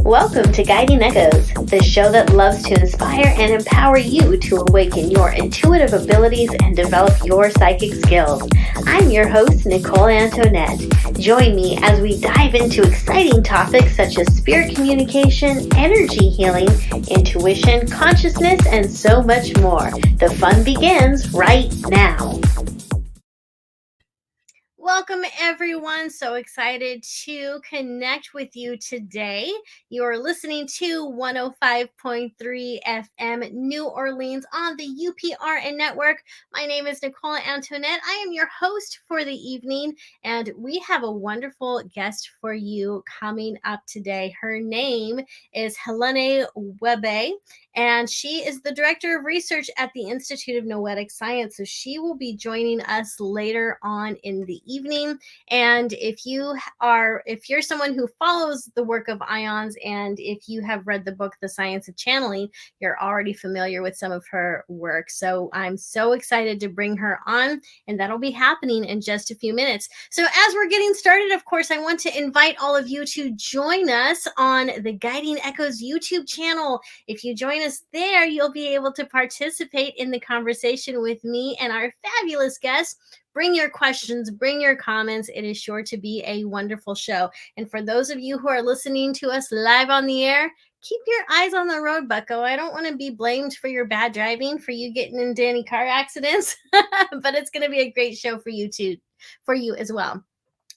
Welcome to Guiding Echoes, the show that loves to inspire and empower you to awaken your intuitive abilities and develop your psychic skills. I'm your host, Nicole Antoinette. Join me as we dive into exciting topics such as spirit communication, energy healing, intuition, consciousness, and so much more. The fun begins right now. Welcome, everyone. So excited to connect with you today. You're listening to 105.3 FM New Orleans on the UPRN network. My name is Nicole Antoinette. I am your host for the evening, and we have a wonderful guest for you coming up today. Her name is Helané Wahbeh, and she is the Director of Research at the Institute of Noetic Sciences. So she will be joining us later on in the evening. And if you're someone who follows the work of ions, and if you have read the book The Science of Channeling, you're already familiar with some of her work. So I'm so excited to bring her on, and that'll be happening in just a few minutes. So as we're getting started, of course, I want to invite all of you to join us on the Guiding Echoes YouTube channel. If you join us there, you'll be able to participate in the conversation with me and our fabulous guests. Bring your questions, bring your comments. It is sure to be a wonderful show. And for those of you who are listening to us live on the air, keep your eyes on the road, bucko. I don't want to be blamed for your bad driving, for you getting into any car accidents, but it's going to be a great show for you too, for you as well.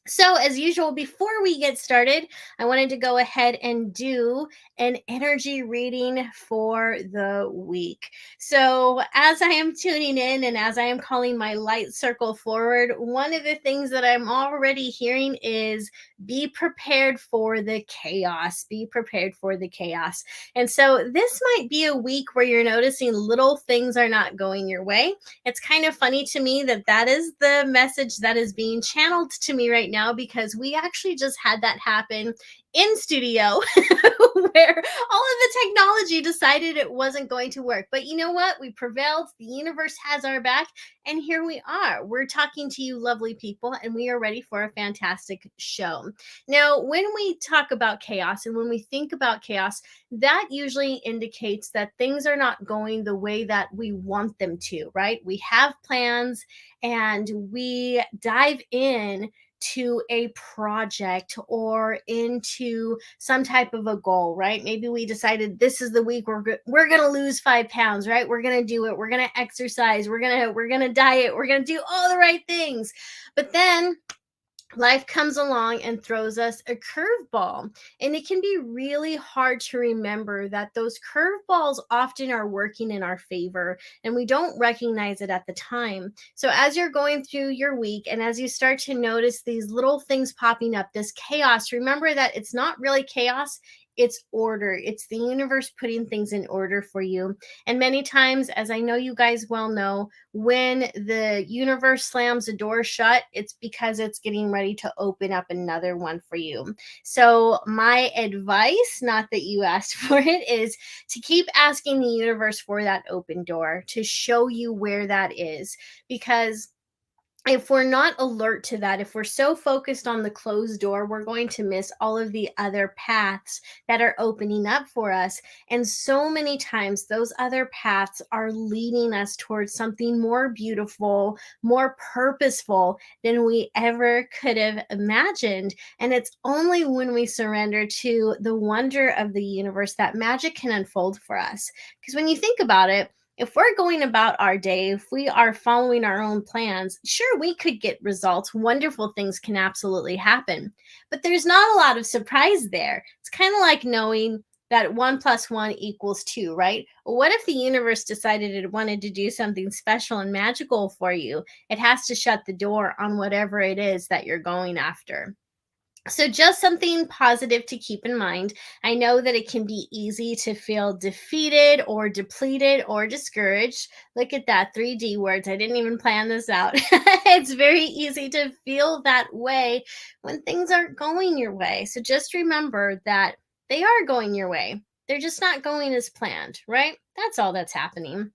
So as usual, before we get started, I wanted to go ahead and do an energy reading for the week. So as I am tuning in and as I am calling my light circle forward, one of the things that I'm already hearing is be prepared for the chaos. Be prepared for the chaos. And so this might be a week where you're noticing little things are not going your way. It's kind of funny to me that that is the message that is being channeled to me right now, because we actually just had that happen in studio where all of the technology decided it wasn't going to work. But you know what? We prevailed. The universe has our back. And here we are. We're talking to you lovely people, and we are ready for a fantastic show. Now, when we talk about chaos and when we think about chaos, that usually indicates that things are not going the way that we want them to, right? We have plans and we dive in to a project or into some type of a goal, right? Maybe we decided this is the week we're going to lose 5 pounds, right? We're going to do it. We're going to exercise. We're going to diet. We're going to do all the right things. But then life comes along and throws us a curveball. And it can be really hard to remember that those curveballs often are working in our favor, and we don't recognize it at the time. So as you're going through your week and as you start to notice these little things popping up, this chaos, remember that it's not really chaos. It's order. It's the universe putting things in order for you. And many times, as I know you guys well know, when the universe slams a door shut, it's because it's getting ready to open up another one for you. So my advice, not that you asked for it, is to keep asking the universe for that open door, to show you where that is. Because if we're not alert to that, if we're so focused on the closed door, we're going to miss all of the other paths that are opening up for us. And so many times those other paths are leading us towards something more beautiful, more purposeful than we ever could have imagined. And it's only when we surrender to the wonder of the universe that magic can unfold for us. Because when you think about it, if we're going about our day, if we are following our own plans, sure, we could get results. Wonderful things can absolutely happen. But there's not a lot of surprise there. It's kind of like knowing that 1 + 1 = 2, right? What if the universe decided it wanted to do something special and magical for you? It has to shut the door on whatever it is that you're going after. So just something positive to keep in mind. I know that it can be easy to feel defeated or depleted or discouraged. Look at that, 3D words. I didn't even plan this out. It's very easy to feel that way when things aren't going your way. So just remember that they are going your way. They're just not going as planned, right? That's all that's happening.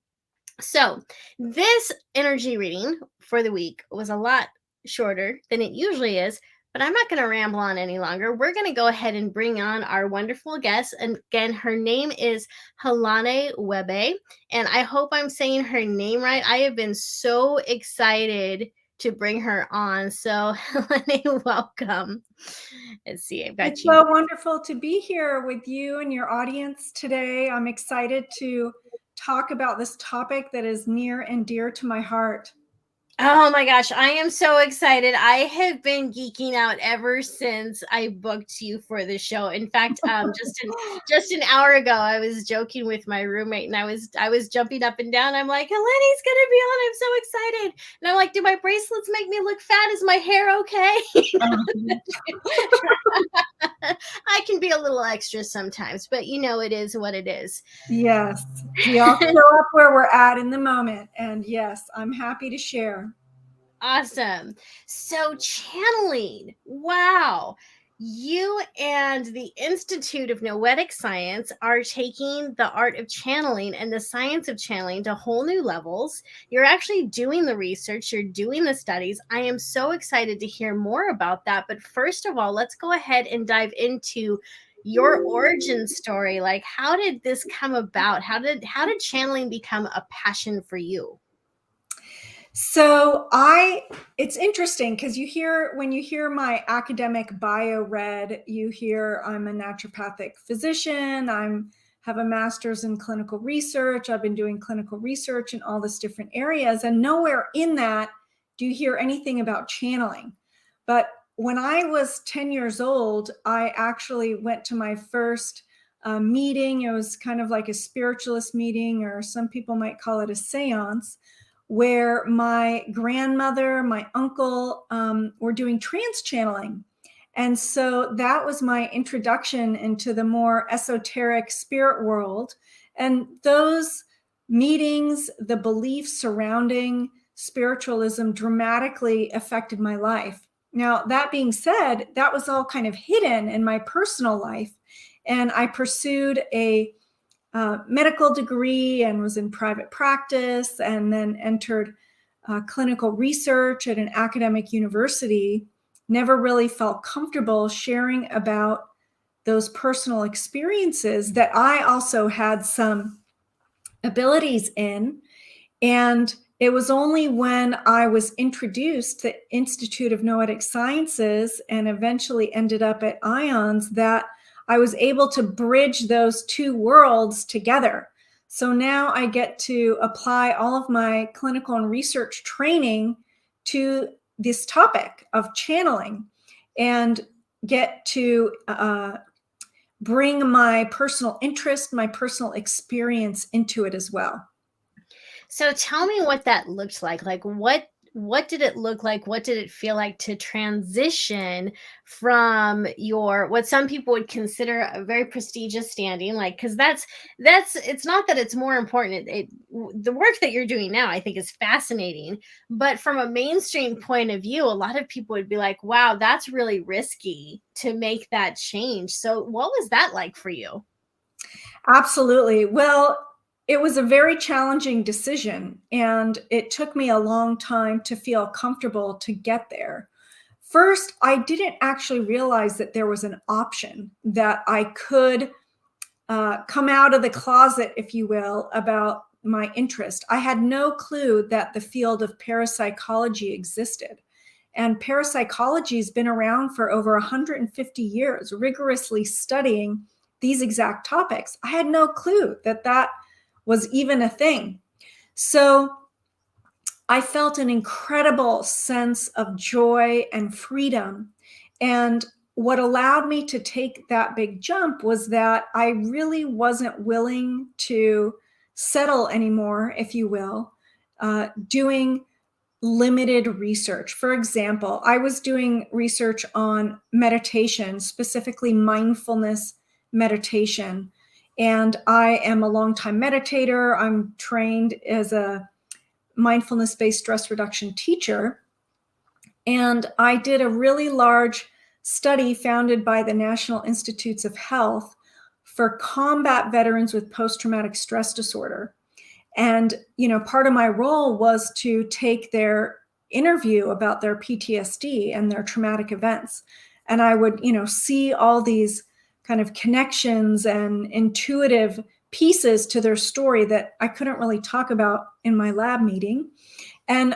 So this energy reading for the week was a lot shorter than it usually is, But I'm not going to ramble on any longer. We're going to go ahead and bring on our wonderful guest. And again, her name is Helané Wahbeh. And I hope I'm saying her name right. I have been so excited to bring her on. So, Helané, welcome. Let's see, I've got It's you. so wonderful to be here with you and your audience today. I'm excited to talk about this topic that is near and dear to my heart. Oh my gosh, I am so excited. I have been geeking out ever since I booked you for the show. In fact, just an hour ago, I was joking with my roommate and I was jumping up and down. I'm like, Helané's gonna be on. I'm so excited. And I'm like, do my bracelets make me look fat? Is my hair okay? I can be a little extra sometimes, but it is what it is. Yes, we all show up where we're at in the moment. And yes, I'm happy to share. Awesome. So channeling, wow. You and the Institute of Noetic Science are taking the art of channeling and the science of channeling to whole new levels. You're actually doing the research, you're doing the studies. I am so excited to hear more about that. But first of all, let's go ahead and dive into your origin story. Like, how did this come about? How did channeling become a passion for you? So it's interesting because when you hear my academic bio read, you hear I'm a naturopathic physician. Have a master's in clinical research. I've been doing clinical research in all this different areas, and nowhere in that do you hear anything about channeling. But when I was 10 years old, I actually went to my first meeting. It was kind of like a spiritualist meeting, or some people might call it a seance, where my grandmother, my uncle were doing trance channeling. And so that was my introduction into the more esoteric spirit world. And those meetings, the beliefs surrounding spiritualism dramatically affected my life. Now, that being said, that was all kind of hidden in my personal life. And I pursued a medical degree and was in private practice, and then entered clinical research at an academic university. Never really felt comfortable sharing about those personal experiences that I also had some abilities in. And it was only when I was introduced to the Institute of Noetic Sciences and eventually ended up at IONS that I was able to bridge those two worlds together. So now I get to apply all of my clinical and research training to this topic of channeling, and get to bring my personal interest, my personal experience into it as well. So tell me what that looked like. Like, what did it look like? What did it feel like to transition from your, what some people would consider a very prestigious standing? Like, because that's it's not that it's more important. The work that you're doing now, I think, is fascinating. But from a mainstream point of view, a lot of people would be like, wow, that's really risky to make that change. So what was that like for you? Absolutely. Well, it was a very challenging decision, and it took me a long time to feel comfortable to get there. First, I didn't actually realize that there was an option that I could come out of the closet, if you will, about my interest. I had no clue that the field of parapsychology existed. And parapsychology has been around for over 150 years, rigorously studying these exact topics. I had no clue that that was even a thing. So I felt an incredible sense of joy and freedom. And what allowed me to take that big jump was that I really wasn't willing to settle anymore, if you will, doing limited research. For example, I was doing research on meditation, specifically mindfulness meditation. And I am a longtime meditator. I'm trained as a mindfulness-based stress reduction teacher. And I did a really large study founded by the National Institutes of Health for combat veterans with post-traumatic stress disorder. And, part of my role was to take their interview about their PTSD and their traumatic events. And I would, see all these kind of connections and intuitive pieces to their story that I couldn't really talk about in my lab meeting. And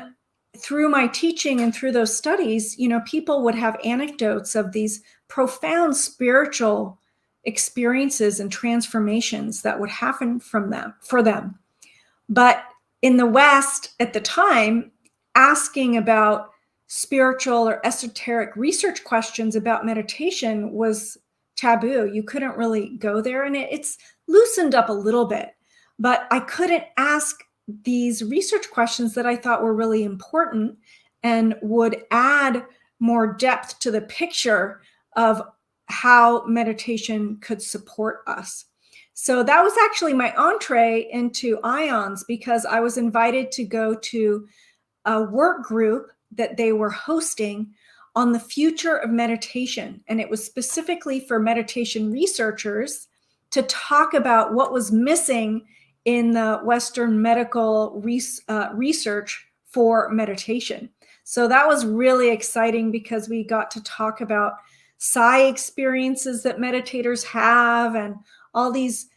through my teaching and through those studies, people would have anecdotes of these profound spiritual experiences and transformations that would happen for them. But in the West at the time, asking about spiritual or esoteric research questions about meditation was taboo. You couldn't really go there, and it's loosened up a little bit, but I couldn't ask these research questions that I thought were really important and would add more depth to the picture of how meditation could support us. So that was actually my entree into IONS, because I was invited to go to a work group that they were hosting on the future of meditation. And it was specifically for meditation researchers to talk about what was missing in the Western medical research for meditation. So that was really exciting, because we got to talk about psi experiences that meditators have, and all these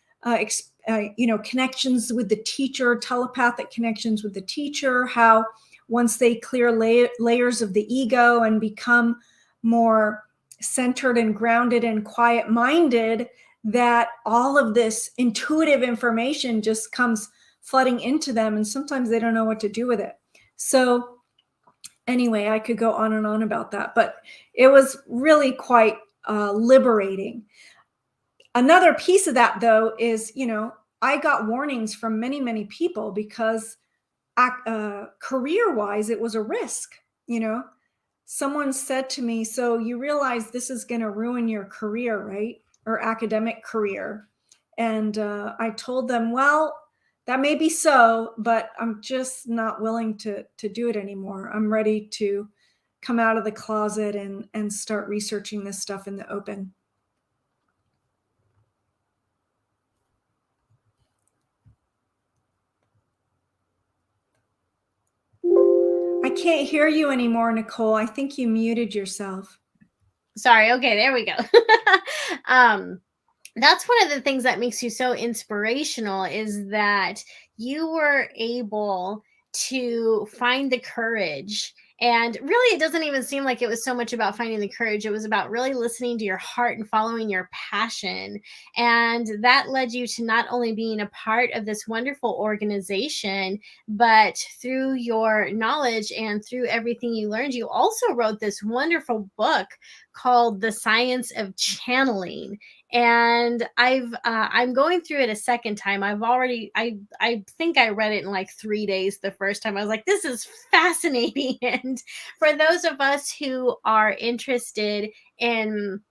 connections with the teacher, telepathic connections with the teacher, how once they clear layers of the ego and become more centered and grounded and quiet-minded, that all of this intuitive information just comes flooding into them, and sometimes they don't know what to do with it. So anyway, I could go on and on about that, but it was really quite liberating. Another piece of that, though, is, I got warnings from many, many people, because career-wise, it was a risk. Someone said to me, so you realize this is going to ruin your career, right? Or academic career. And I told them, well, that may be so, but I'm just not willing to do it anymore. I'm ready to come out of the closet and start researching this stuff in the open. I can't hear you anymore, Nicole. I think you muted yourself. Sorry. Okay, there we go. That's one of the things that makes you so inspirational, is that you were able to find the courage. And really, it doesn't even seem like it was so much about finding the courage. It was about really listening to your heart and following your passion. And that led you to not only being a part of this wonderful organization, but through your knowledge and through everything you learned, you also wrote this wonderful book called The Science of Channeling. And I'm going through it a second time. I think I read it in like 3 days the first time. I was like, this is fascinating. And for those of us who are interested in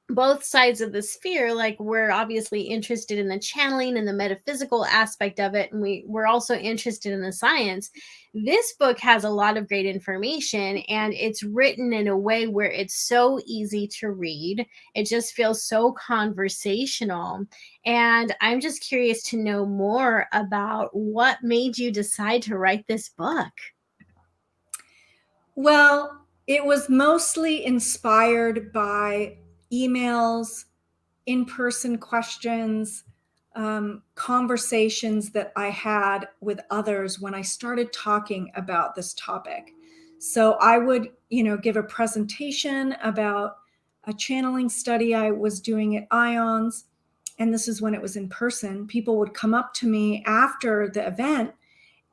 both sides of the sphere, like, we're obviously interested in the channeling and the metaphysical aspect of it, and we're also interested in the science. This book has a lot of great information, and it's written in a way where it's so easy to read. It just feels so conversational. And I'm just curious to know more about what made you decide to write this book. Well, it was mostly inspired by emails, in-person questions, conversations that I had with others when I started talking about this topic. So I would, give a presentation about a channeling study I was doing at IONS, and this is when it was in person. People would come up to me after the event,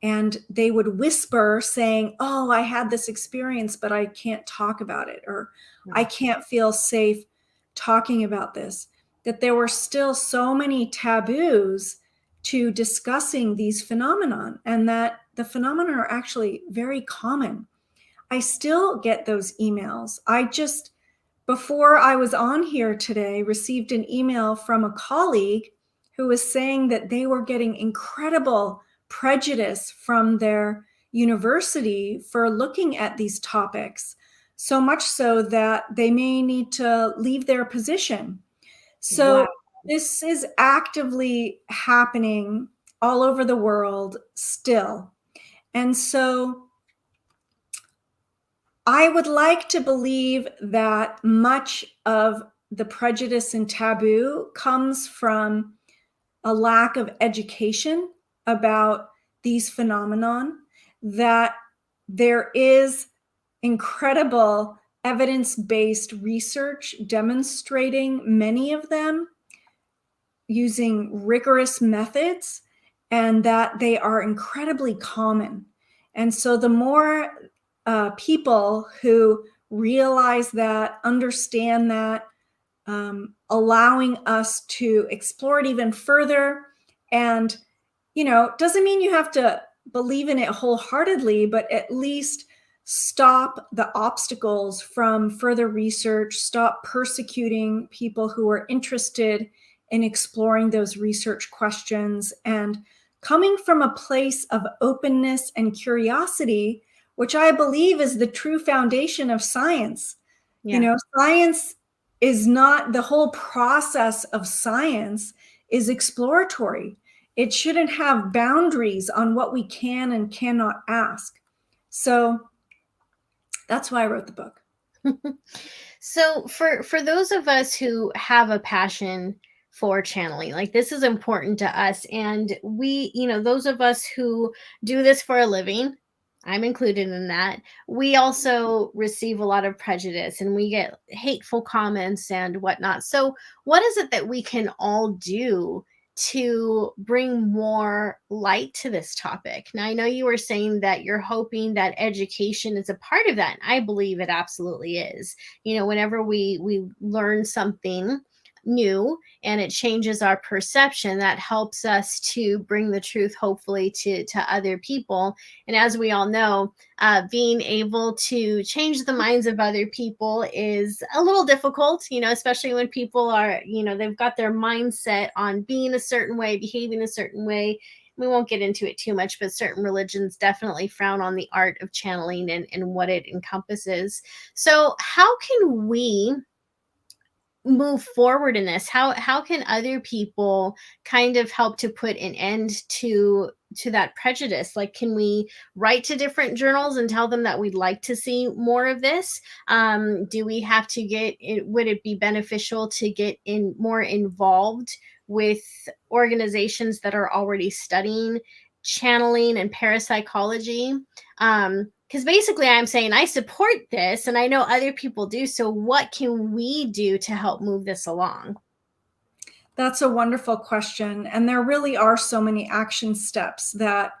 and they would whisper saying, oh, I had this experience, but I can't talk about it, or I can't feel safe talking about this. That there were still so many taboos to discussing these phenomenon, and that the phenomena are actually very common. I still get those emails. Before I was on here today, received an email from a colleague who was saying that they were getting incredible prejudice from their university for looking at these topics, so much so that they may need to leave their position. So Wow. this is actively happening all over the world still. And so I would like to believe that much of the prejudice and taboo comes from a lack of education about these phenomenon, that there is incredible evidence-based research demonstrating many of them using rigorous methods, and that they are incredibly common. And so the more people who realize that, understand that, allowing us to explore it even further. And, doesn't mean you have to believe in it wholeheartedly, but at least stop the obstacles from further research, stop persecuting people who are interested in exploring those research questions, and coming from a place of openness and curiosity, which I believe is the true foundation of science. Yeah. Science is not, the whole process of science is exploratory. It shouldn't have boundaries on what we can and cannot ask. So that's why I wrote the book. So for those of us who have a passion for channeling, like this is important to us, and we, those of us who do this for a living, I'm included in that. We also receive a lot of prejudice and we get hateful comments and whatnot. So what is it that we can all do to bring more light to this topic? Now, I know you were saying that you're hoping that education is a part of that. And I believe it absolutely is. Whenever we learn something new and it changes our perception, that helps us to bring the truth, hopefully, to other people. And as we all know, being able to change the minds of other people is a little difficult, especially when people are, they've got their mindset on being a certain way, behaving a certain way. We won't get into it too much, but certain religions definitely frown on the art of channeling and what it encompasses. So how can we move forward in this? How can other people kind of help to put an end to that prejudice? Like, can we write to different journals and tell them that we'd like to see more of this? Do we have to would it be beneficial to get in more involved with organizations that are already studying channeling and parapsychology? Because basically I'm saying I support this and I know other people do. So what can we do to help move this along? That's a wonderful question. And there really are so many action steps that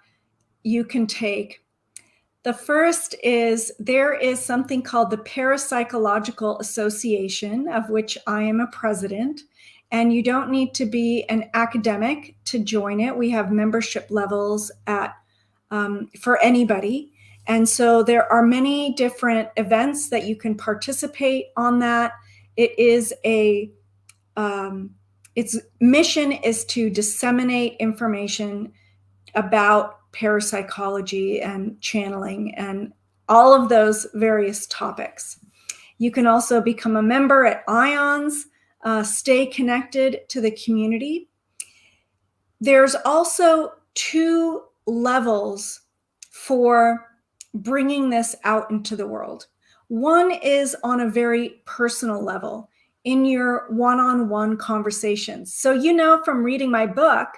you can take. The first is, there is something called the Parapsychological Association, of which I am a president. And you don't need to be an academic to join it. We have membership levels for anybody. And so there are many different events that you can participate on that. Its mission is to disseminate information about parapsychology and channeling and all of those various topics. You can also become a member at IONS, stay connected to the community. There's also 2 levels for bringing this out into the world. One is on a very personal level, in your one-on-one conversations. So from reading my book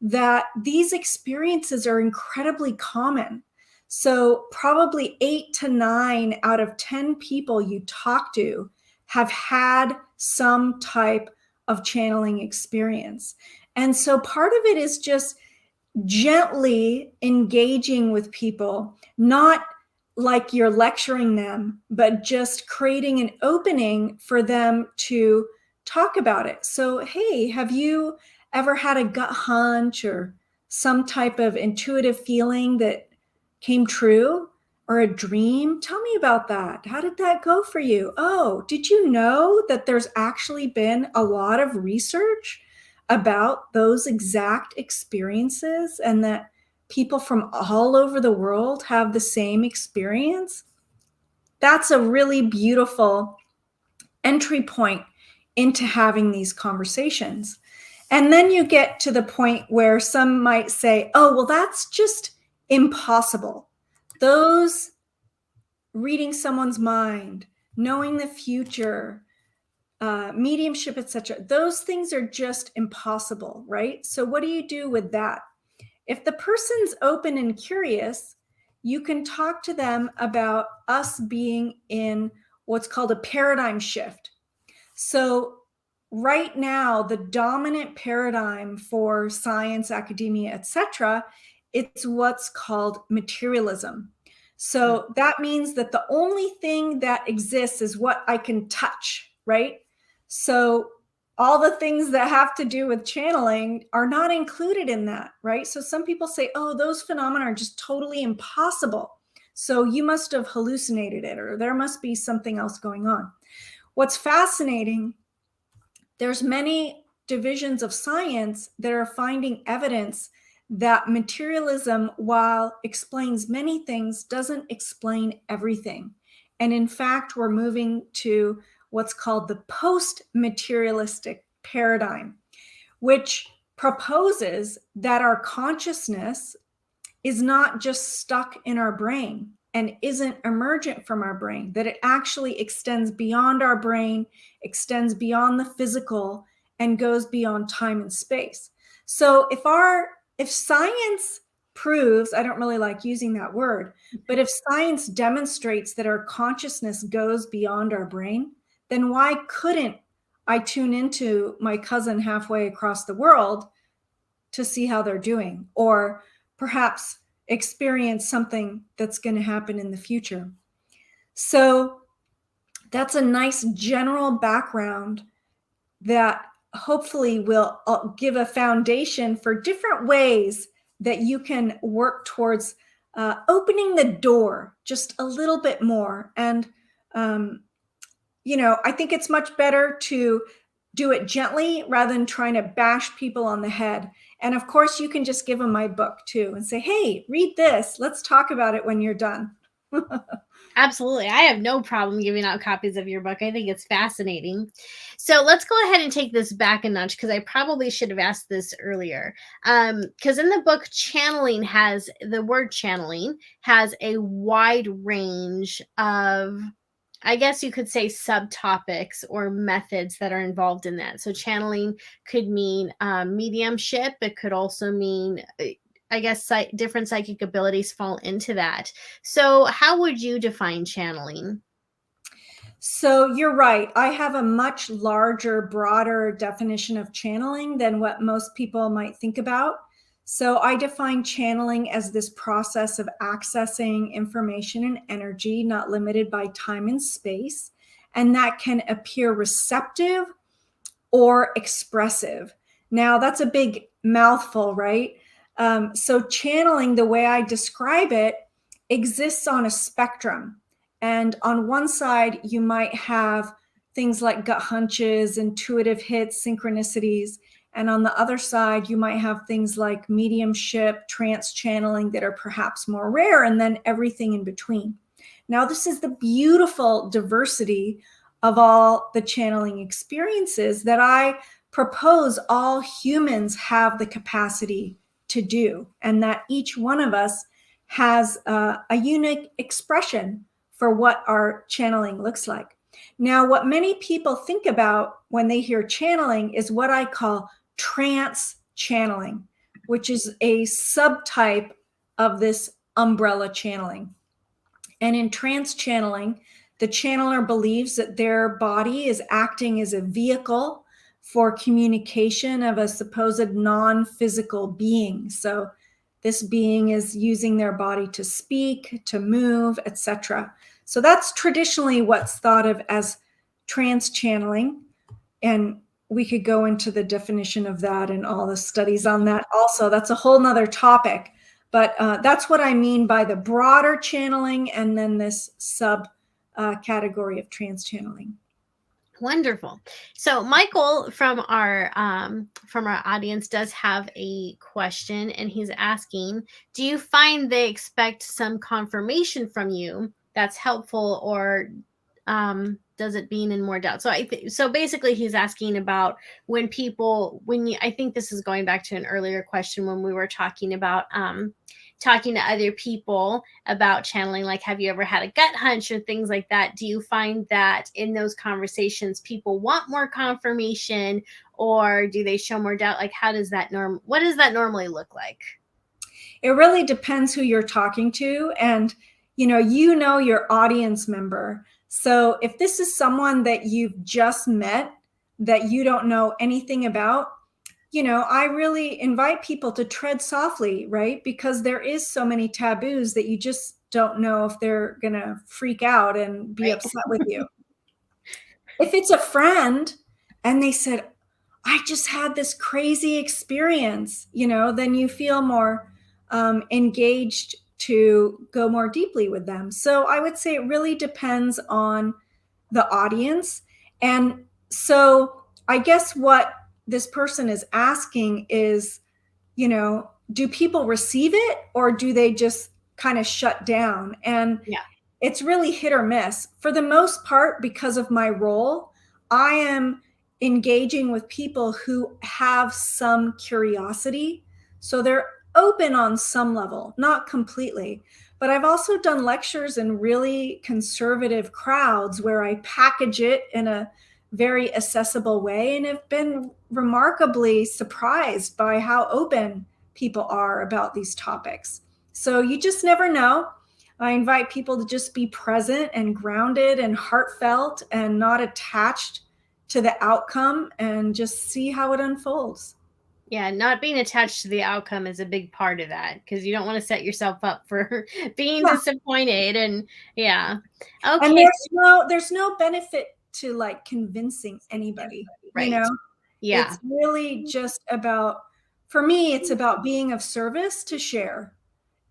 that these experiences are incredibly common. So probably 8 to 9 out of 10 people you talk to have had some type of channeling experience. And so part of it is just gently engaging with people, not like you're lecturing them, but just creating an opening for them to talk about it. So, hey, have you ever had a gut hunch or some type of intuitive feeling that came true, or a dream? Tell me about that. How did that go for you? Oh, did you know that there's actually been a lot of research about those exact experiences, and that people from all over the world have the same experience? That's a really beautiful entry point into having these conversations. And then you get to the point where some might say, oh, well, that's just impossible. Those reading someone's mind, knowing the future, mediumship, etc. Those things are just impossible, right? So what do you do with that? If the person's open and curious, you can talk to them about us being in what's called a paradigm shift. So right now, the dominant paradigm for science, academia, etc., it's what's called materialism. So that means that the only thing that exists is what I can touch, right? So all the things that have to do with channeling are not included in that, right? So some people say, oh, those phenomena are just totally impossible. So you must have hallucinated it, or there must be something else going on. What's fascinating, there's many divisions of science that are finding evidence that materialism, while explains many things, doesn't explain everything. And in fact, we're moving to what's called the post-materialistic paradigm, which proposes that our consciousness is not just stuck in our brain and isn't emergent from our brain, that it actually extends beyond our brain, extends beyond the physical, and goes beyond time and space. So if science proves, I don't really like using that word, but if science demonstrates that our consciousness goes beyond our brain, then why couldn't I tune into my cousin halfway across the world to see how they're doing, or perhaps experience something that's going to happen in the future? So that's a nice general background that hopefully will give a foundation for different ways that you can work towards opening the door just a little bit more. And, I think it's much better to do it gently rather than trying to bash people on the head. And of course, you can just give them my book too and say, hey, read this. Let's talk about it when you're done. Absolutely. I have no problem giving out copies of your book. I think it's fascinating. So let's go ahead and take this back a notch, because I probably should have asked this earlier. Because in the book, the word channeling has a wide range of, I guess you could say, subtopics or methods that are involved in that. So channeling could mean mediumship. It could also mean, I guess, different psychic abilities fall into that. So how would you define channeling? So you're right. I have a much larger, broader definition of channeling than what most people might think about. So I define channeling as this process of accessing information and energy, not limited by time and space, and that can appear receptive or expressive. Now, that's a big mouthful, right? So channeling, the way I describe it, exists on a spectrum. And on one side, you might have things like gut hunches, intuitive hits, synchronicities. And on the other side, you might have things like mediumship, trance channeling that are perhaps more rare, and then everything in between. Now, this is the beautiful diversity of all the channeling experiences that I propose all humans have the capacity to do, and that each one of us has a unique expression for what our channeling looks like. Now, what many people think about when they hear channeling is what I call trance channeling, which is a subtype of this umbrella channeling. And in trance channeling, the channeler believes that their body is acting as a vehicle for communication of a supposed non-physical being. So this being is using their body to speak, to move, etc. So that's traditionally what's thought of as trance channeling. And we could go into the definition of that and all the studies on that also. That's a whole nother topic. But that's what I mean by the broader channeling and then this sub category of trance channeling. Wonderful. So Michael from our audience does have a question, and he's asking, do you find they expect some confirmation from you that's helpful, or does it being in more doubt? So so basically he's asking about when I think this is going back to an earlier question when we were talking about talking to other people about channeling, like have you ever had a gut hunch or things like that? Do you find that in those conversations people want more confirmation, or do they show more doubt? Like what does that normally look like? It really depends who you're talking to, and your audience member. So if this is someone that you've just met that you don't know anything about, I really invite people to tread softly, right? Because there is so many taboos that you just don't know if they're going to freak out and be Right. upset with you. If it's a friend and they said, I just had this crazy experience, then you feel more engaged to go more deeply with them. So I would say it really depends on the audience. And so I guess what this person is asking is, do people receive it or do they just kind of shut down? And Yeah. it's really hit or miss. For the most part, because of my role, I am engaging with people who have some curiosity. So they're open on some level, not completely. But I've also done lectures in really conservative crowds where I package it in a very accessible way and have been remarkably surprised by how open people are about these topics. So you just never know. I invite people to just be present and grounded and heartfelt and not attached to the outcome and just see how it unfolds. Yeah, not being attached to the outcome is a big part of that because you don't want to set yourself up for being Yeah. disappointed. And yeah. And Okay. there's no benefit to like convincing anybody, Right. Yeah. It's really just about, for me, it's about being of service to share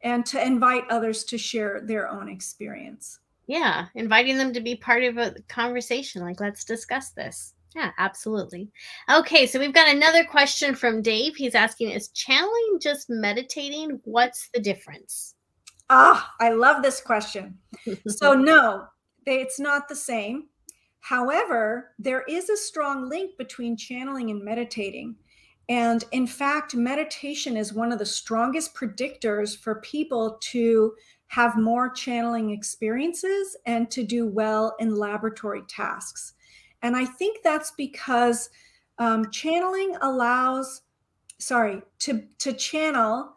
and to invite others to share their own experience. Yeah. Inviting them to be part of a conversation. Like, let's discuss this. Yeah, absolutely. Okay, so we've got another question from Dave. He's asking, is channeling just meditating? What's the difference? Ah, I love this question. So no, it's not the same. However, there is a strong link between channeling and meditating. And in fact, meditation is one of the strongest predictors for people to have more channeling experiences and to do well in laboratory tasks. And I think that's because channeling allows, to channel,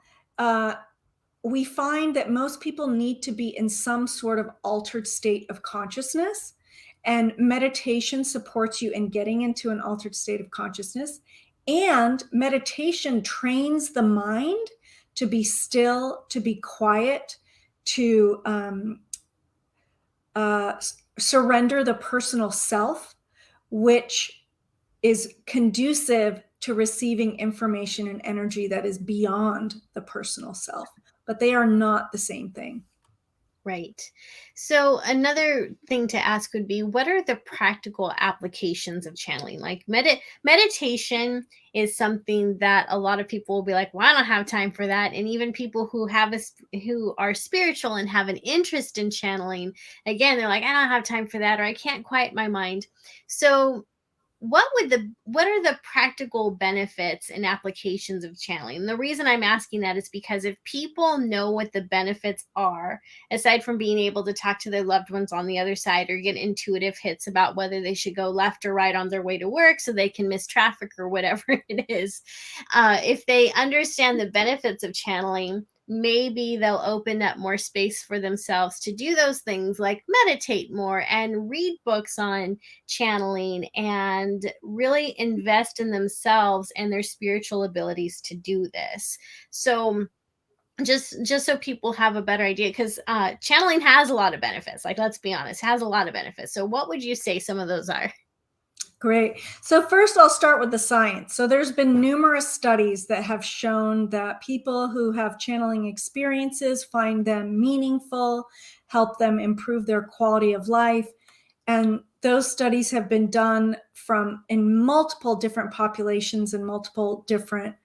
we find that most people need to be in some sort of altered state of consciousness. And meditation supports you in getting into an altered state of consciousness. And meditation trains the mind to be still, to be quiet, to surrender the personal self, which is conducive to receiving information and energy that is beyond the personal self. But they are not the same thing. Right. So another thing to ask would be, what are the practical applications of channeling? Like meditation is something that a lot of people will be like, well, I don't have time for that. And even people who who are spiritual and have an interest in channeling, again, they're like, I don't have time for that, or I can't quiet my mind. So what are the practical benefits and applications of channeling? And the reason I'm asking that is because if people know what the benefits are, aside from being able to talk to their loved ones on the other side or get intuitive hits about whether they should go left or right on their way to work so they can miss traffic or whatever it is, if they understand the benefits of channeling, maybe they'll open up more space for themselves to do those things like meditate more and read books on channeling and really invest in themselves and their spiritual abilities to do this. So just so people have a better idea, because channeling has a lot of benefits, like let's be honest, has a lot of benefits. So what would you say some of those are? Great. So first I'll start with the science. So there's been numerous studies that have shown that people who have channeling experiences find them meaningful, help them improve their quality of life. And those studies have been done in multiple different populations in multiple different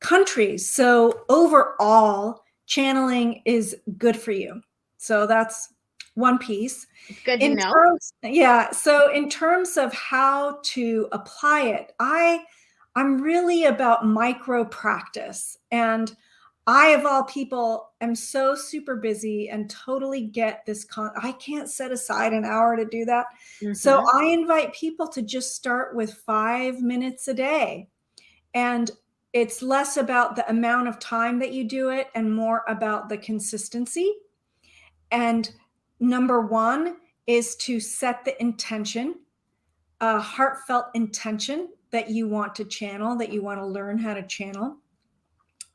countries. So overall, channeling is good for you. So that's one piece. Good to know. So in terms of how to apply it, I'm really about micro practice. And I, of all people, am so super busy and totally get this. I can't set aside an hour to do that. So I invite people to just start with 5 minutes a day. And it's less about the amount of time that you do it and more about the consistency. And number one is to set the intention, a heartfelt intention that you want to channel, that you want to learn how to channel,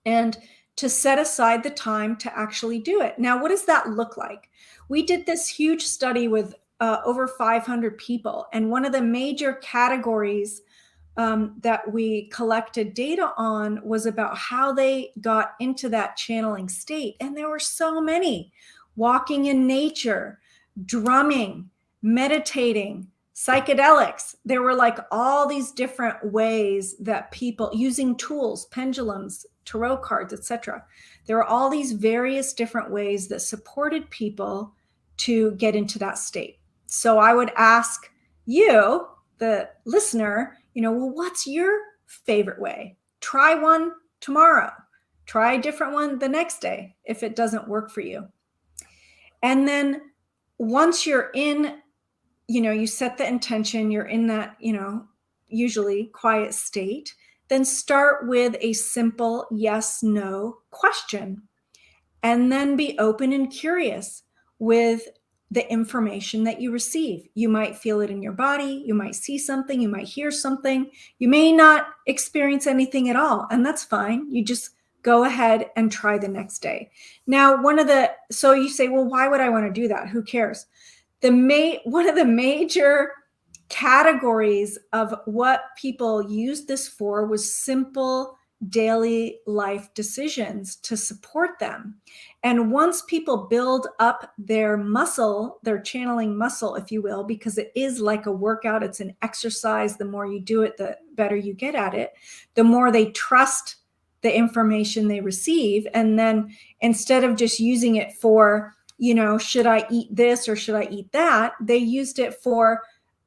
and to set aside the time to actually do it. Now, what does that look like? We did this huge study with over 500 people, and one of the major categories that we collected data on was about how they got into that channeling state. And there were so many: walking in nature, drumming, meditating, psychedelics. There were like all these different ways that people using tools, pendulums, tarot cards, etc. There were all these various different ways that supported people to get into that state. So I would ask you, the listener, well, what's your favorite way? Try one tomorrow. Try a different one the next day if it doesn't work for you. And then once you're in, you set the intention, you're in that, usually quiet state, then start with a simple yes, no question. And then be open and curious with the information that you receive. You might feel it in your body. You might see something. You might hear something. You may not experience anything at all, and that's fine. You just go ahead and try the next day. Now, so you say, well, why would I want to do that? Who cares? One of the major categories of what people used this for was simple daily life decisions to support them. And once people build up their muscle, their channeling muscle, if you will, because it is like a workout, it's an exercise. The more you do it, the better you get at it, the more they trust the information they receive. And then instead of just using it for, should I eat this or should I eat that, they used it for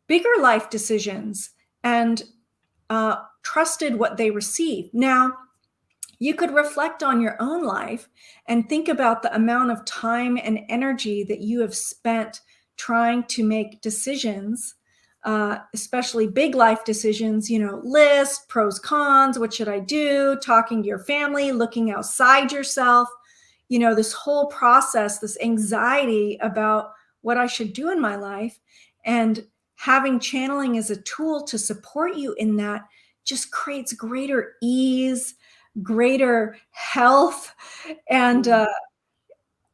bigger life decisions and trusted what they received. Now, you could reflect on your own life and think about the amount of time and energy that you have spent trying to make decisions, especially big life decisions, list, pros, cons, what should I do, talking to your family, looking outside yourself, this whole process, this anxiety about what I should do in my life. And having channeling as a tool to support you in that just creates greater ease, greater health. And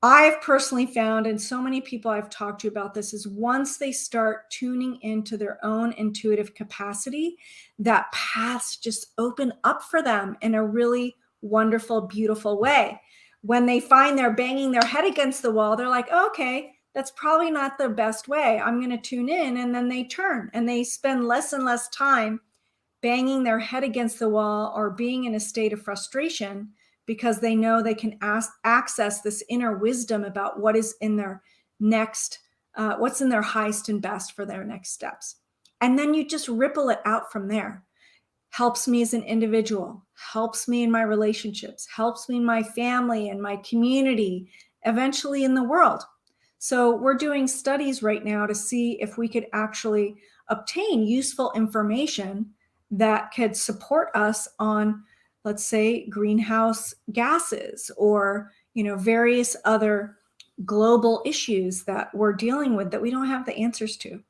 I've personally found, and so many people I've talked to about this, is once they start tuning into their own intuitive capacity, that paths just open up for them in a really wonderful, beautiful way. When they find they're banging their head against the wall, they're like, oh, okay, that's probably not the best way. I'm going to tune in. And then they turn and they spend less and less time banging their head against the wall or being in a state of frustration, because they know they can access this inner wisdom about what is in their next, what's in their highest and best for their next steps. And then you just ripple it out from there. Helps me as an individual, helps me in my relationships, helps me in my family and my community, eventually in the world. So we're doing studies right now to see if we could actually obtain useful information that could support us on, let's say, greenhouse gases or, various other global issues that we're dealing with that we don't have the answers to.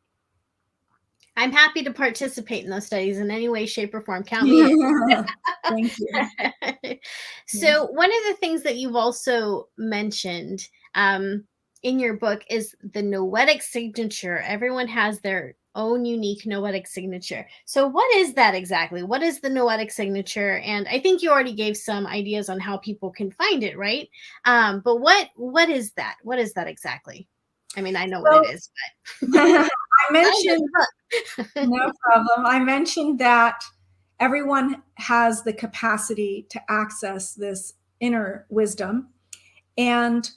I'm happy to participate in those studies in any way, shape, or form. Count me in. Thank you. So one of the things that you've also mentioned in your book is the noetic signature. Everyone has their own unique noetic signature. So what is that exactly? What is the noetic signature? And I think you already gave some ideas on how people can find it, right? But what is that? What is that exactly? I mean, I know what it is, but I mentioned, no problem. I mentioned that everyone has the capacity to access this inner wisdom. And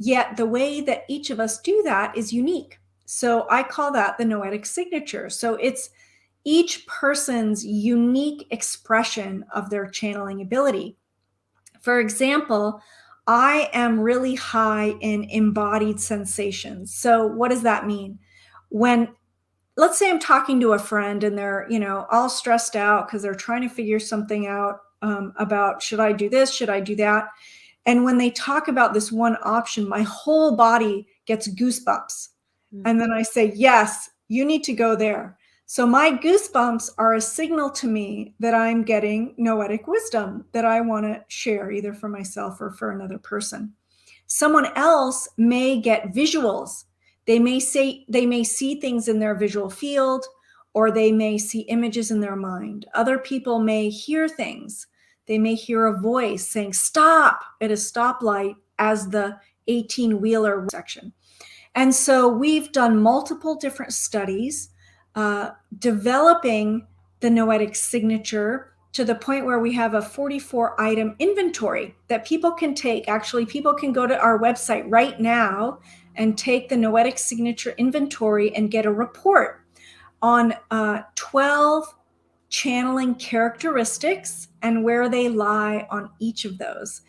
Yet the way that each of us do that is unique. So I call that the noetic signature. So it's each person's unique expression of their channeling ability. For example, I am really high in embodied sensations. So what does that mean? When, let's say I'm talking to a friend and they're, all stressed out because they're trying to figure something out about, should I do this? Should I do that? And when they talk about this one option, my whole body gets goosebumps. And then I say, yes, you need to go there. So my goosebumps are a signal to me that I'm getting noetic wisdom that I want to share either for myself or for another person. Someone else may get visuals. They may see things in their visual field, or they may see images in their mind. Other people may hear things. They may hear a voice saying, stop at a stoplight as the 18-wheeler section. And so we've done multiple different studies developing the noetic signature to the point where we have a 44-item inventory that people can take. Actually, people can go to our website right now and take the noetic signature inventory and get a report on 12 channeling characteristics and where they lie on each of those.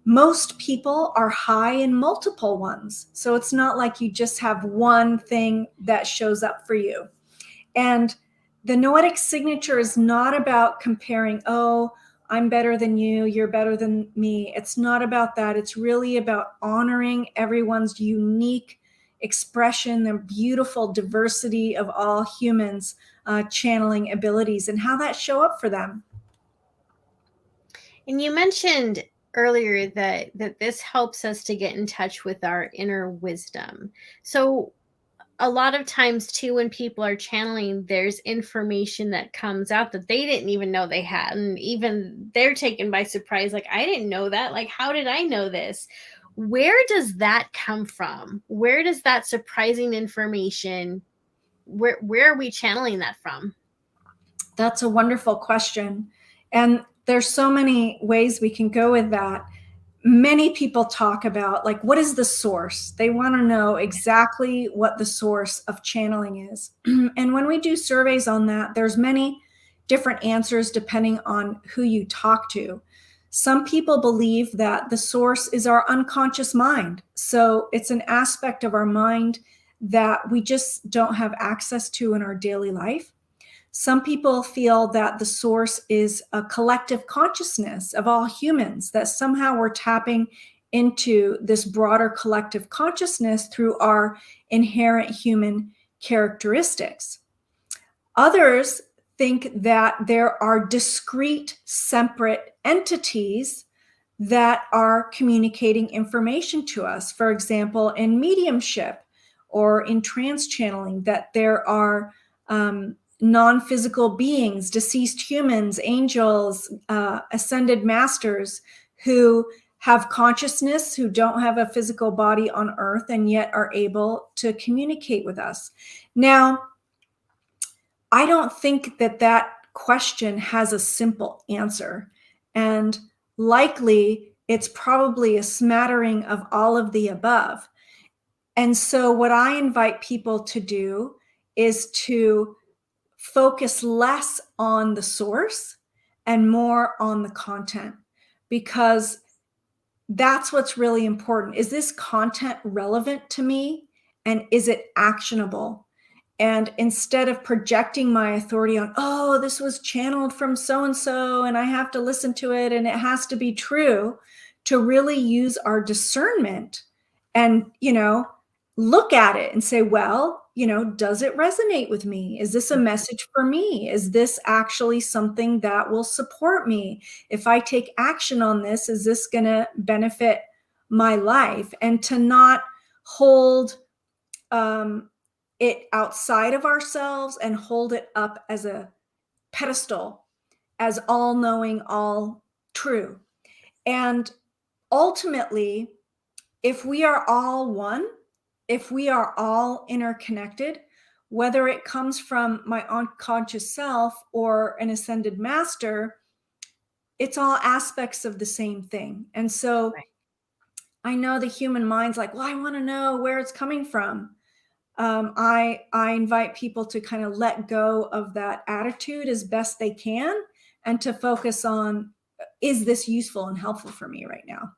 Most people are high in multiple ones. So it's not like you just have one thing that shows up for you. And the noetic signature is not about comparing, oh, I'm better than you, you're better than me. It's not about that. It's really about honoring everyone's unique expression, the beautiful diversity of all humans' channeling abilities and how that show up for them. And you mentioned earlier that this helps us to get in touch with our inner wisdom. So a lot of times too, when people are channeling, there's information that comes out that they didn't even know they had, and even they're taken by surprise, like, I didn't know that, like, how did I know this? Where does that come from? Where does that surprising information, where are we channeling that from? That's a wonderful question. And there's so many ways we can go with that. Many people talk about, like, what is the source? They want to know exactly what the source of channeling is. And when we do surveys on that, there's many different answers depending on who you talk to. Some people believe that the source is our unconscious mind. So it's an aspect of our mind that we just don't have access to in our daily life. Some people feel that the source is a collective consciousness of all humans, that somehow we're tapping into this broader collective consciousness through our inherent human characteristics. Others think that there are discrete, separate entities that are communicating information to us. For example, in mediumship or in trance channeling, that there are non-physical beings, deceased humans, angels, ascended masters who have consciousness, who don't have a physical body on earth and yet are able to communicate with us. Now, I don't think that that question has a simple answer. And likely it's probably a smattering of all of the above. And so what I invite people to do is to focus less on the source and more on the content, because that's what's really important. Is this content relevant to me? And is it actionable? And instead of projecting my authority on, oh, this was channeled from so-and-so and I have to listen to it and it has to be true, to really use our discernment and, look at it and say, well, does it resonate with me? Is this a message for me? Is this actually something that will support me? If I take action on this, is this going to benefit my life? And to not hold it outside of ourselves and hold it up as a pedestal, as all knowing, all true. And ultimately, if we are all one, if we are all interconnected, whether it comes from my unconscious self or an ascended master, it's all aspects of the same thing. And so Right. I know the human mind's like, well, I want to know where it's coming from. I invite people to kind of let go of that attitude as best they can and to focus on, is this useful and helpful for me right now?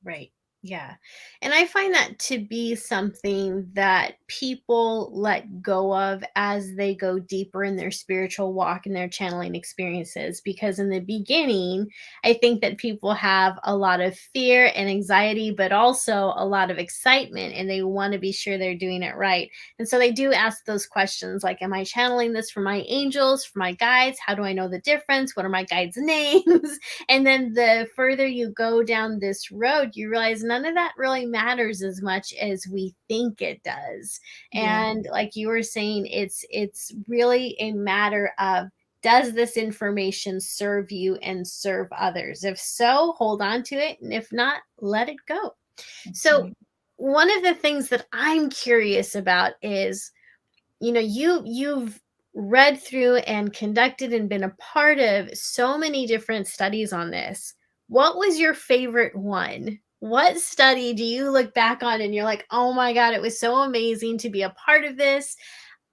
Right. Yeah. And I find that to be something that people let go of as they go deeper in their spiritual walk and their channeling experiences. Because in the beginning, I think that people have a lot of fear and anxiety, but also a lot of excitement, and they want to be sure they're doing it right. And so they do ask those questions like, am I channeling this for my angels, for my guides? How do I know the difference? What are my guides' names? And then the further you go down this road, you realize none of that really matters as much as we think it does. Yeah. And like you were saying, it's really a matter of, does this information serve you and serve others? If so, hold on to it. And if not, let it go. That's So right. one of the things that I'm curious about is, you've read through and conducted and been a part of so many different studies on this. What was your favorite one? What study do you look back on and you're like, oh my god, it was so amazing to be a part of this?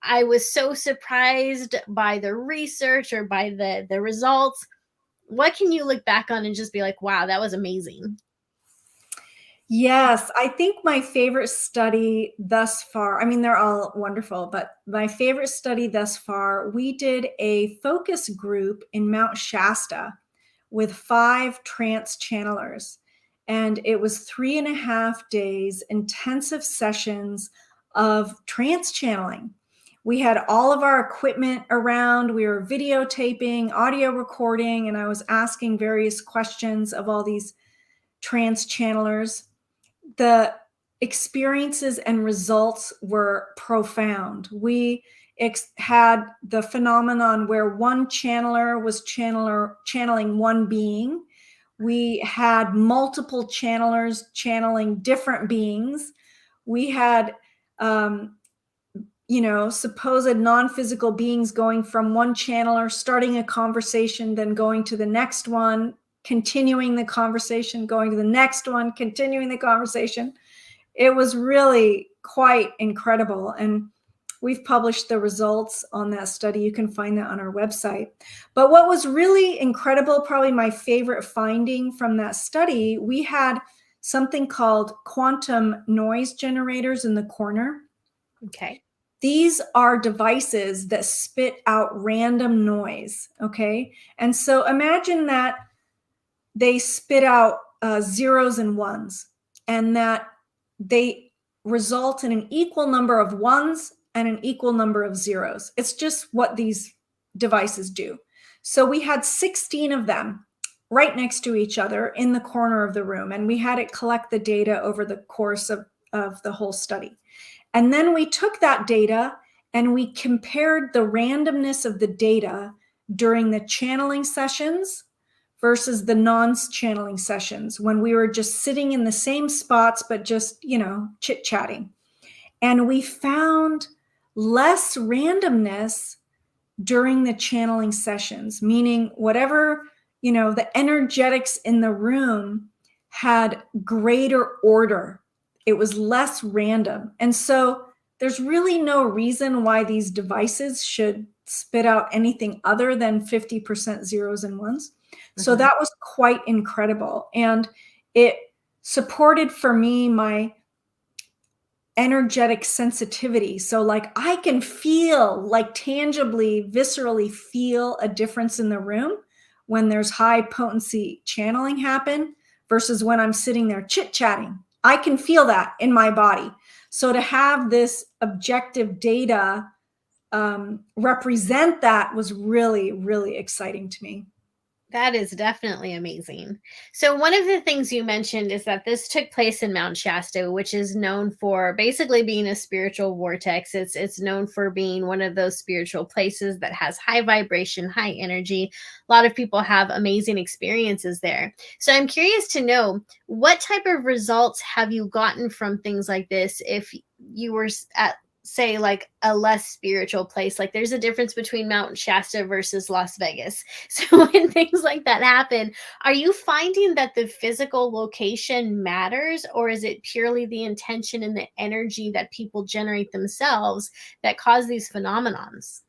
I was so surprised by the research or by the results. What can you look back on and just be like, wow, that was amazing? Yes, I think my favorite study thus far, I mean, they're all wonderful, but my favorite study thus far, we did a focus group in Mount Shasta with 5 trance channelers. And it was 3.5 days, intensive sessions of trance channeling. We had all of our equipment around, we were videotaping, audio recording, and I was asking various questions of all these trance channelers. The experiences and results were profound. We had the phenomenon where one channeler was channeling one being. We had multiple channelers channeling different beings. We had supposed non-physical beings going from one channeler, starting a conversation, then going to the next one, continuing the conversation, going to the next one, continuing the conversation. It was really quite incredible. And we've published the results on that study. You can find that on our website. But what was really incredible, probably my favorite finding from that study, we had something called quantum noise generators in the corner. Okay. These are devices that spit out random noise. Okay. And so imagine that they spit out zeros and ones, and that they result in an equal number of ones and an equal number of zeros. It's just what these devices do. So we had 16 of them right next to each other in the corner of the room, and we had it collect the data over the course of the whole study. And then we took that data and we compared the randomness of the data during the channeling sessions versus the non-channeling sessions, when we were just sitting in the same spots, but just, chit-chatting. And we found less randomness during the channeling sessions, meaning whatever, the energetics in the room had greater order. It was less random. And so there's really no reason why these devices should spit out anything other than 50% zeros and ones. So Mhm. that was quite incredible. And it supported for me my energetic sensitivity. So like I can feel, like tangibly, viscerally feel a difference in the room when there's high potency channeling happen versus when I'm sitting there chit-chatting. I can feel that in my body. So to have this objective data represent that was really, really exciting to me. That is definitely amazing. So, one of the things you mentioned is that this took place in Mount Shasta, which is known for basically being a spiritual vortex. It's known for being one of those spiritual places that has high vibration, high energy. A lot of people have amazing experiences there. So, I'm curious to know, what type of results have you gotten from things like this? If you were at say like a less spiritual place. Like there's a difference between Mount Shasta versus Las Vegas. So when things like that happen, are you finding that the physical location matters, or is it purely the intention and the energy that people generate themselves that cause these phenomenons?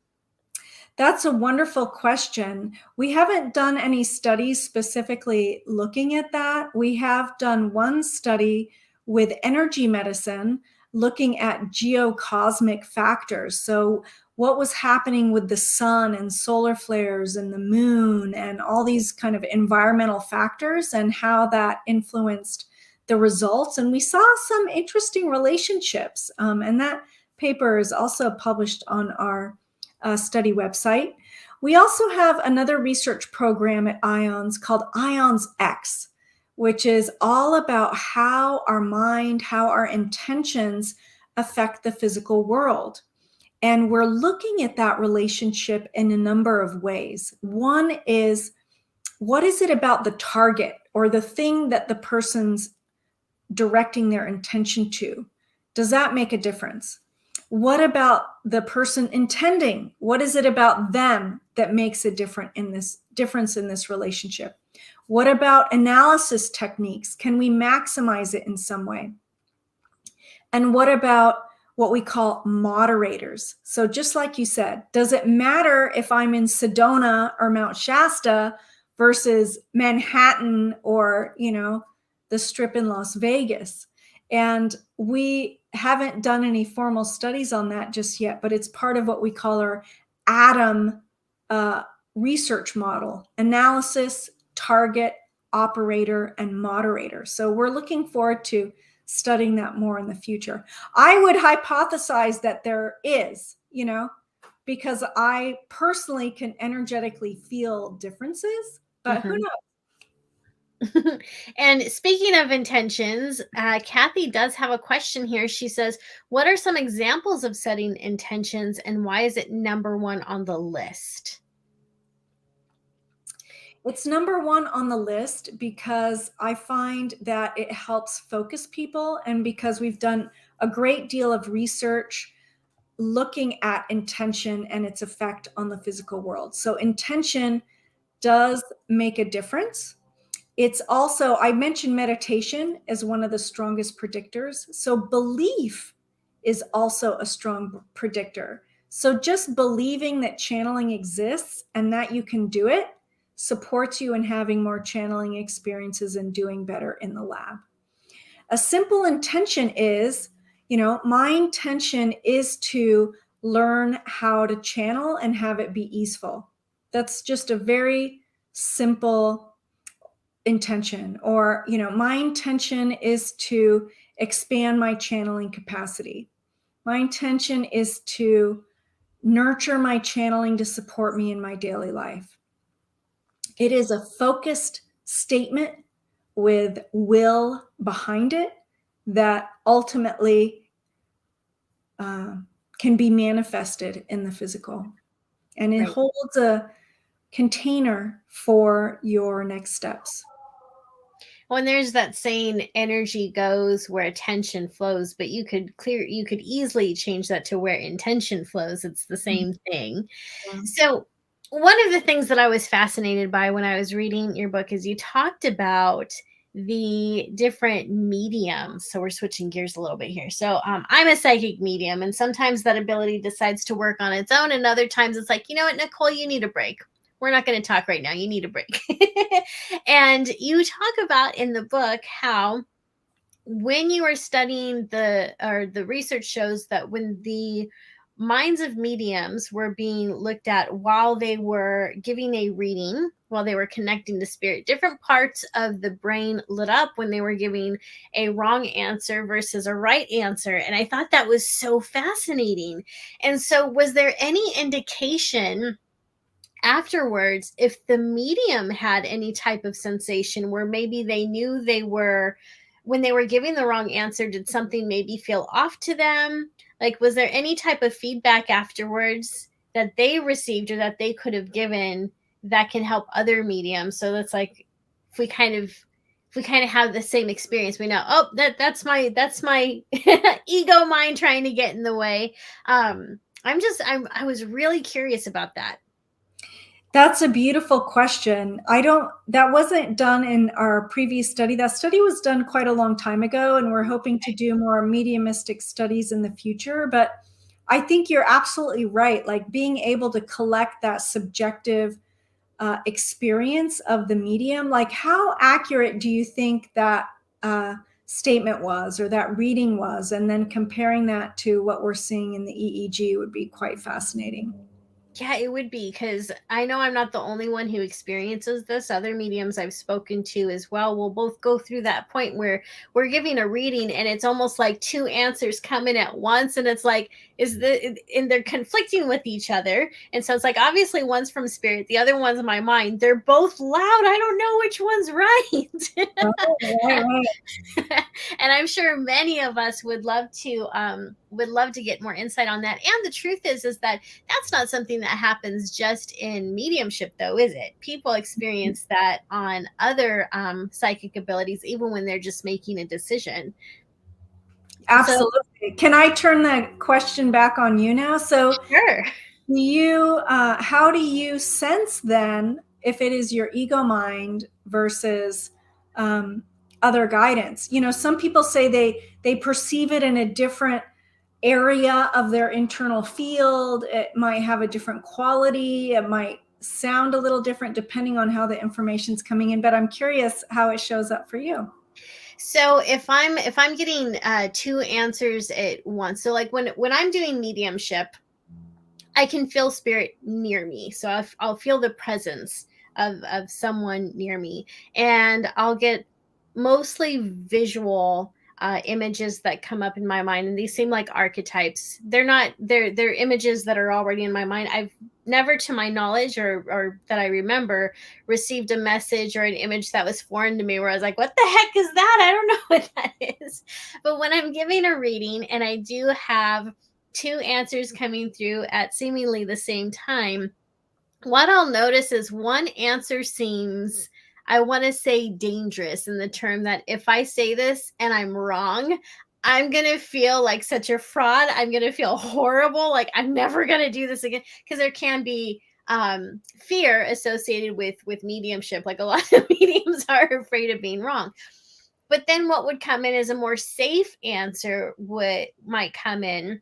That's a wonderful question. We haven't done any studies specifically looking at that. We have done one study with energy medicine looking at geocosmic factors. So, what was happening with the sun and solar flares and the moon and all these kind of environmental factors and how that influenced the results. And we saw some interesting relationships. And that paper is also published on our study website. We also have another research program at IONS called IONS X, which is all about how our mind, how our intentions affect the physical world. And we're looking at that relationship in a number of ways. One is, what is it about the target or the thing that the person's directing their intention to? Does that make a difference? What about the person intending? What is it about them that makes a difference in this relationship? What about analysis techniques? Can we maximize it in some way? And what about what we call moderators? So just like you said, does it matter if I'm in Sedona or Mount Shasta versus Manhattan or, the Strip in Las Vegas? And we haven't done any formal studies on that just yet, but it's part of what we call our ATOM research model: analysis, target, operator, and moderator. So we're looking forward to studying that more in the future. I would hypothesize that there is, because I personally can energetically feel differences, but who Mhm. knows? And speaking of intentions, Kathy does have a question here. She says, what are some examples of setting intentions and why is it number one on the list? It's number one on the list because I find that it helps focus people, and because we've done a great deal of research looking at intention and its effect on the physical world. So, intention does make a difference. It's also, I mentioned meditation as one of the strongest predictors. So, belief is also a strong predictor. So, just believing that channeling exists and that you can do it supports you in having more channeling experiences and doing better in the lab. A simple intention is, my intention is to learn how to channel and have it be easeful. That's just a very simple intention. Or, my intention is to expand my channeling capacity. My intention is to nurture my channeling to support me in my daily life. It is a focused statement with will behind it that ultimately can be manifested in the physical. And it Right. holds a container for your next steps. Well, and there's that saying, energy goes where attention flows, but you could easily change that to where intention flows. It's the Mhm. same thing. Yeah. So, one of the things that I was fascinated by when I was reading your book is you talked about the different mediums. So, we're switching gears a little bit here. So, I'm a psychic medium, and sometimes that ability decides to work on its own, and other times it's like, you know what, Nicole, you need a break. We're not going to talk right now. You need a break. And you talk about in the book how when you are studying the research shows that when the minds of mediums were being looked at while they were giving a reading, while they were connecting to spirit, different parts of the brain lit up when they were giving a wrong answer versus a right answer. And I thought that was so fascinating. And so was there any indication afterwards if the medium had any type of sensation where maybe they knew they were, when they were giving the wrong answer, did something maybe feel off to them? Like, was there any type of feedback afterwards that they received or that they could have given that can help other mediums? So that's like, if we kind of if we kind of have the same experience, we know, oh, that's my ego mind trying to get in the way. I was really curious about that. That's a beautiful question. I don't, that wasn't done in our previous study. That study was done quite a long time ago, and we're hoping to do more mediumistic studies in the future. But I think you're absolutely right. Like being able to collect that subjective experience of the medium, like how accurate do you think that statement was or that reading was? And then comparing that to what we're seeing in the EEG would be quite fascinating. Yeah, it would be, because I know I'm not the only one who experiences this. Other mediums I've spoken to as well will both go through that point where we're giving a reading and it's almost like two answers come in at once. And it's like, and they're conflicting with each other. And so it's like, obviously, one's from spirit, the other one's my mind. They're both loud. I don't know which one's right. Oh, right, right. And I'm sure many of us would love to get more insight on that. And the truth is that that's not something that happens just in mediumship, though, is it? People experience that on other psychic abilities, even when they're just making a decision. So, Absolutely. Can I turn the question back on you now? So, sure. how do you sense then if it is your ego mind versus other guidance? You know, some people say they perceive it in a different area of their internal field. It might have a different quality. It might sound a little different depending on how the information's coming in. But I'm curious how it shows up for you. So if I'm getting two answers at once, so like when I'm doing mediumship, I can feel spirit near me. So I'll feel the presence of someone near me. And I'll get mostly visual images that come up in my mind. And these seem like archetypes. They're images that are already in my mind. I've never, to my knowledge or that I remember, received a message or an image that was foreign to me where I was like, what the heck is that? I don't know what that is. But when I'm giving a reading and I do have two answers coming through at seemingly the same time, what I'll notice is one answer seems, I want to say, dangerous, in the term that if I say this and I'm wrong, I'm going to feel like such a fraud. I'm going to feel horrible. Like I'm never going to do this again. Because there can be fear associated with mediumship. Like a lot of mediums are afraid of being wrong. But then what would come in as a more safe answer might come in,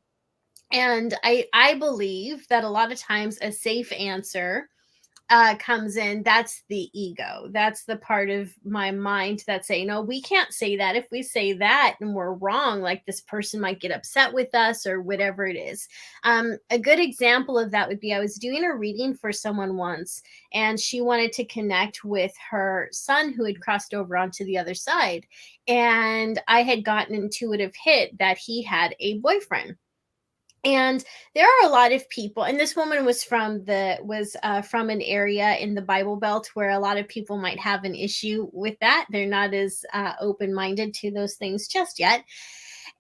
and I believe that a lot of times a safe answer comes in. That's the ego. That's the part of my mind that's saying, no, we can't say that. If we say that and we're wrong, like this person might get upset with us or whatever it is. A good example of that would be, I was doing a reading for someone once, and she wanted to connect with her son who had crossed over onto the other side. And I had gotten an intuitive hit that he had a boyfriend. And there are a lot of people, and this woman was from an area in the Bible Belt where a lot of people might have an issue with that. They're not as open-minded to those things just yet.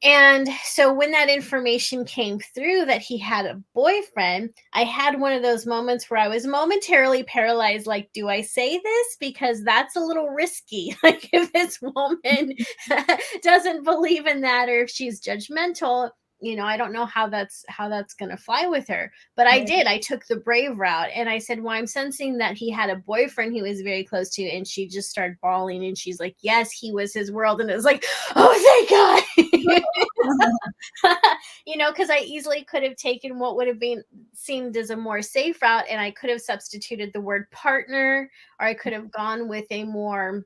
And so when that information came through that he had a boyfriend, I had one of those moments where I was momentarily paralyzed. Like, do I say this? Because that's a little risky. Like, if this woman doesn't believe in that, or if she's judgmental, I don't know how that's going to fly with her. But I Right. did. I took the brave route and I said, well, I'm sensing that he had a boyfriend he was very close to. And she just started bawling and she's like, yes, he was his world. And it was like, oh, thank God. Because I easily could have taken what would have been seemed as a more safe route, and I could have substituted the word partner, or I could have gone with a more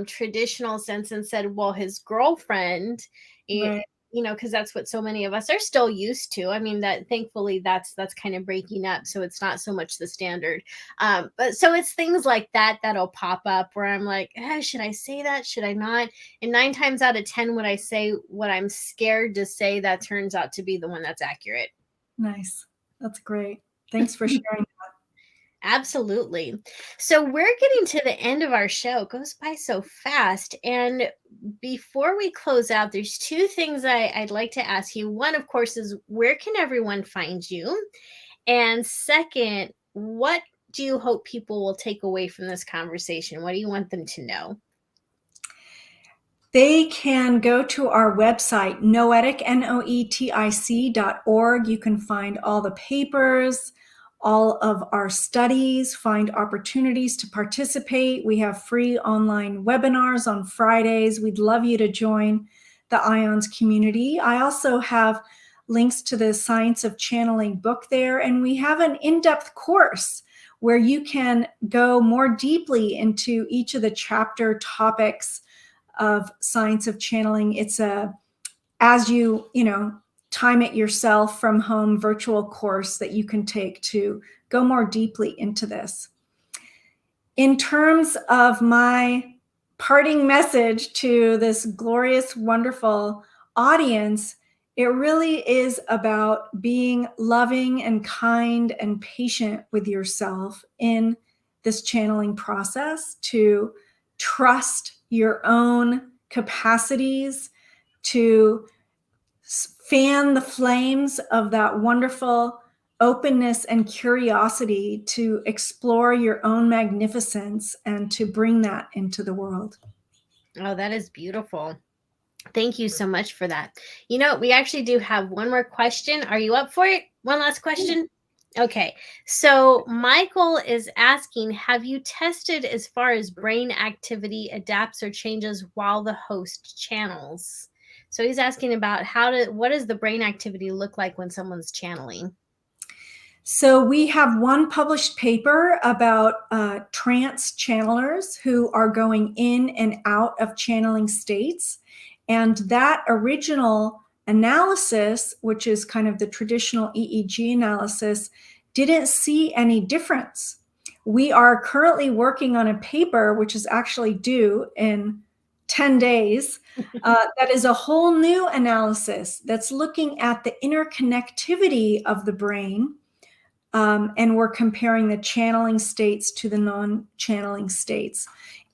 traditional sense and said, well, his girlfriend, Right. because that's what so many of us are still used to. I mean, that thankfully that's kind of breaking up, so it's not so much the standard. But so it's things like that that'll pop up where I'm like, should I say that? Should I not? And 9 times out of 10, when I say what I'm scared to say, that turns out to be the one that's accurate. Nice. That's great. Thanks for sharing. Absolutely. So we're getting to the end of our show. It goes by so fast. And before we close out, there's two things I'd like to ask you. One, of course, is where can everyone find you? And second, what do you hope people will take away from this conversation? What do you want them to know? They can go to our website, noetic, noetic.org. You can find all the papers, all of our studies, find opportunities to participate. We have free online webinars on Fridays. We'd love you to join the IONS community. I also have links to the Science of Channeling book there, and we have an in-depth course where you can go more deeply into each of the chapter topics of Science of Channeling. It's as you time it yourself from home virtual course that you can take to go more deeply into this. In terms of my parting message to this glorious, wonderful audience, it really is about being loving and kind and patient with yourself in this channeling process, to trust your own capacities, to fan the flames of that wonderful openness and curiosity to explore your own magnificence and to bring that into the world. Oh, that is beautiful. Thank you so much for that. We actually do have one more question. Are you up for it? One last question? Okay. So Michael is asking, have you tested as far as brain activity adapts or changes while the host channels? So he's asking about what does the brain activity look like when someone's channeling? So we have one published paper about trance channelers who are going in and out of channeling states. And that original analysis, which is kind of the traditional EEG analysis, didn't see any difference. We are currently working on a paper, which is actually due in 10 days. That is a whole new analysis that's looking at the interconnectivity of the brain. And we're comparing the channeling states to the non-channeling states.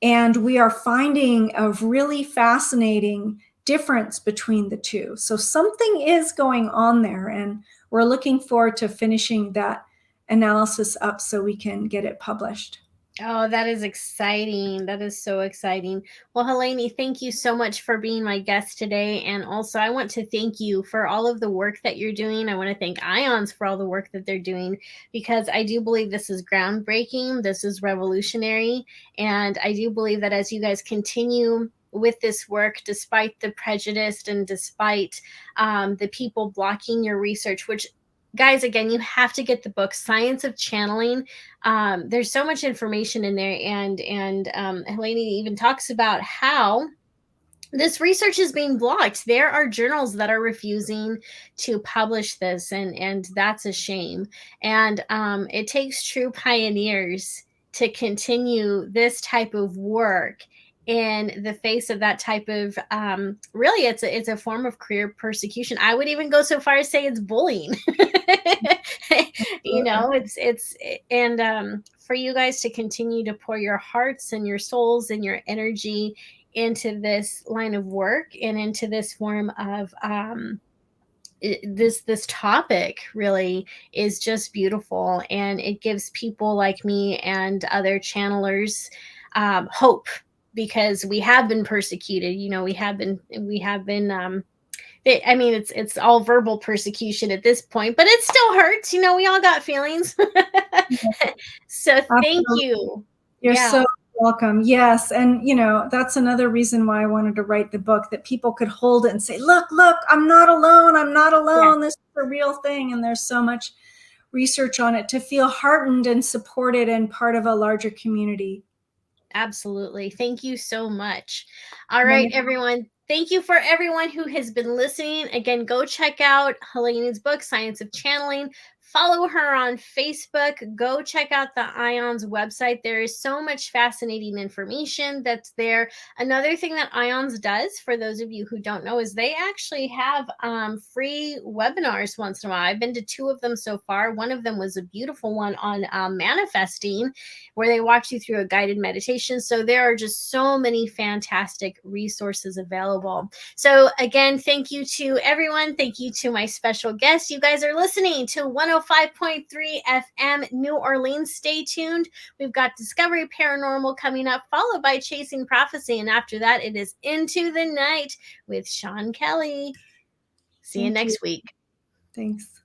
And we are finding a really fascinating difference between the two. So something is going on there, and we're looking forward to finishing that analysis up so we can get it published. Oh, that is exciting. That is so exciting. Well, Helané, thank you so much for being my guest today. And also, I want to thank you for all of the work that you're doing. I want to thank IONS for all the work that they're doing, because I do believe this is groundbreaking. This is revolutionary. And I do believe that as you guys continue with this work, despite the prejudice and despite the people blocking your research, which, guys, again, you have to get the book Science of Channeling. There's so much information in there, and Helané even talks about how this research is being blocked. There are journals that are refusing to publish this, and that's a shame. And it takes true pioneers to continue this type of work in the face of that type of really, it's a form of career persecution. I would even go so far as say it's bullying. It's and for you guys to continue to pour your hearts and your souls and your energy into this line of work and into this form of this topic really is just beautiful, and it gives people like me and other channelers hope, because we have been persecuted. We have been I mean, it's all verbal persecution at this point, but it still hurts. We all got feelings. So thank Absolutely. you. You're Yeah. so welcome. Yes. And, that's another reason why I wanted to write the book, that people could hold it and say, look, I'm not alone. I'm not alone. Yeah. This is a real thing. And there's so much research on it, to feel heartened and supported and part of a larger community. Absolutely. Thank you so much. All right, Wonderful. everyone. Thank you for everyone who has been listening. Again, go check out Helané's book, Science of Channeling. Follow her on Facebook. Go check out the IONS website. There is so much fascinating information that's there. Another thing that IONS does, for those of you who don't know, is they actually have free webinars once in a while. I've been to 2 of them so far. One of them was a beautiful one on manifesting, where they walked you through a guided meditation. So there are just so many fantastic resources available. So again, thank you to everyone. Thank you to my special guests. You guys are listening to 105 105.3 FM New Orleans. Stay tuned. We've got Discovery Paranormal coming up, followed by Chasing Prophecy. And after that, it is Into the Night with Sean Kelly. See you next week. Thanks.